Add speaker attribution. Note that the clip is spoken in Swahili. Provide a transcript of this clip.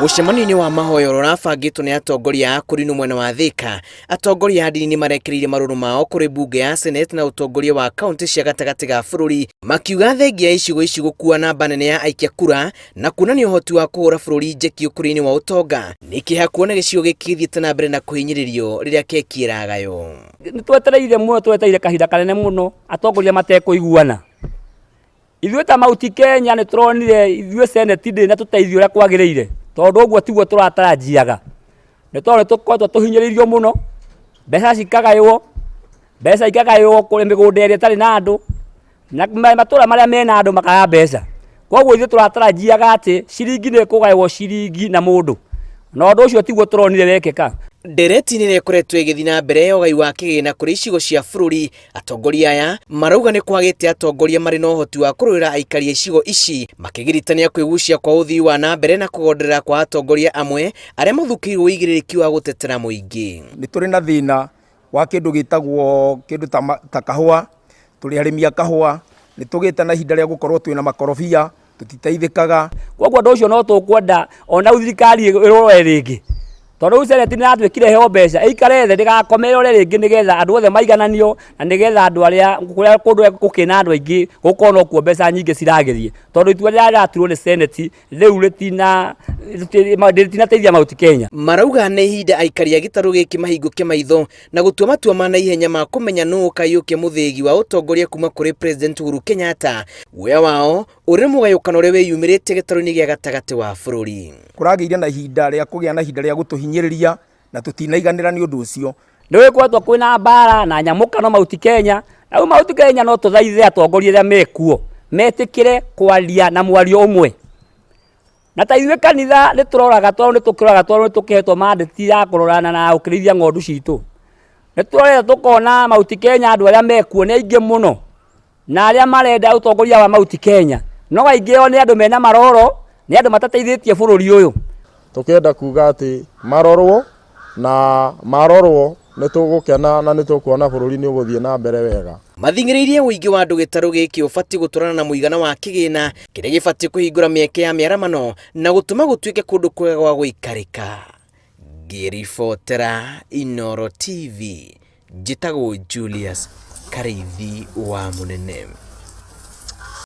Speaker 1: Mucemanio wa mahoyo urabangitwo ni atongoria a kurinu mwena wa Thika. Atongoria a ndini marekereirie maruru mao kuri bunge ya Senate na utongoria wa kaunti cia gatagati ga bururi, makiuga thengia icigo kuwa namba nene ya aikia kura na kuonania uhoti wa kuhura bururi njeki ukuri-ini wa utonga ni kiha kuona gicigo gikithiete na mbere na kuhinyiririo riria kekiragayo.
Speaker 2: Nitwetereire muno, twetereire kahinda kanene muno atongoria matekuiguana. Ithuĩ ta Mount Kenya nĩ turonire ithuĩ Senate ndĩ na tũteithio ũrĩa kwagĩrĩire, tondũ ũguo tiguo tũratarajiaga. Nĩ tondũ tũkoretwo tũhinyĩrĩirio mũno, mbeca ikagaywo kũrĩ mĩgũnda ĩrĩa ĩtarĩ na andũ, na matũũra marĩa mena andũ makaga mbeca. Koguo ithuĩ tũratarajiaga atĩ ciringi nĩ ĩkũgaywo ciringi na mũndũ, na ũndũ ũcio tiguo tũronire wekĩka.
Speaker 1: Ndereti-ini nĩ ĩkoretwo ĩgĩthiĩ na mbere ugai wa kigina kũrĩ icigo cia bururi. Atongoria aya marauga nĩ kwagĩte atongoria marĩ na ũhoti wa kũrũĩra aikari a icigo ici, makĩgiritania kwĩgucia kwa ũthii wa na mbere na kũgonderera kwa atongoria amwe arĩa mathukĩirwo ũigĩrĩrĩki wa gũtetera mũingĩ.
Speaker 3: Nĩ tũrĩ na thĩna wa kĩndũ gĩtagwo kĩndũ ta kahũa, tũrĩ arĩmi a kahũa, nĩ tũgĩte na ihinda rĩa gũkorwo twĩna makorobia, tũtiteithĩkaga.
Speaker 2: Koguo ũndũ ũcio no tũkwenda ona thirikari ĩrore rĩngĩ, tondũ Senate nĩ yatuĩkire heo mbeca ĩikare thĩ ndĩgakomerere rĩngĩ nĩgetha andũ othe maigananio na nĩgetha andũ arĩa kũrĩa kũndũ gũkĩna andũ aingĩ gũkorwo no kuo mbeca nyingĩ ciragĩthiĩ, tondũ itua rĩrĩa rĩraturwo nĩ Senate rĩu rĩtinateithia Mount Kenya.
Speaker 1: Marauga nĩ ihinda aikari a gĩtarũ gĩkĩ mahingũke maitho na gũtua matua ma naihenya ma kũmenya nũũ ũkaiũkia mũthĩgi wa ũtongoria kuma kũrĩ President Uhuru Kenyatta, guoya wao ũrĩ mũgayũkano ũrĩa wĩyumĩrĩte gĩtarũ-inĩ gĩa gatagati wa bũrũri.
Speaker 3: Kũragĩire na ihinda rĩa kũgĩa na ihinda rĩa gũtũhinyĩrĩria na tũtinaiganĩra nĩ ũndũ ũcio.
Speaker 2: Nĩ gwĩkoretwo kwĩna mbara na nyamũkano Mount Kenya, na Mount Kenya no tũthaithe atongoria arĩa mekuo metĩkĩre kwaria na mwario ũmwe. Na ta ithuĩ kanitha nĩ tũroraga tondũ nĩ tũkĩhetwo mandate ya kũrorana na ũkĩrĩithia ng'ondu citũ. Nĩ tũrorete tũkona Mount Kenya andũ arĩa mekuo nĩ aingĩ mũno, na arĩa marenda ũtongoria wa Mount Kenya no aingĩ o nĩ andũ mena maroro, nĩ andũ matateithĩtie bũrũri ũyũ.
Speaker 4: Tũkenda kuga atĩ marorwo na marorwo nĩ tũgũkena na nĩ tũkuona bũrũri nĩ ũgũthiĩ na mbere wega.
Speaker 1: Mathingĩrĩirie ũingĩ wa andũ gĩtarũ gĩkĩ ũbatiĩ gũtwarana na mũigana wa kigina kĩrĩa gĩbatiĩ kũhingũra mĩeke ya mĩaramano na gũtũma gũtuĩke kũndũ kwega gwa gũikarĩka. Ngĩribotera Inooro TV, njĩtagwo Julius Kanitha wa Mũnene.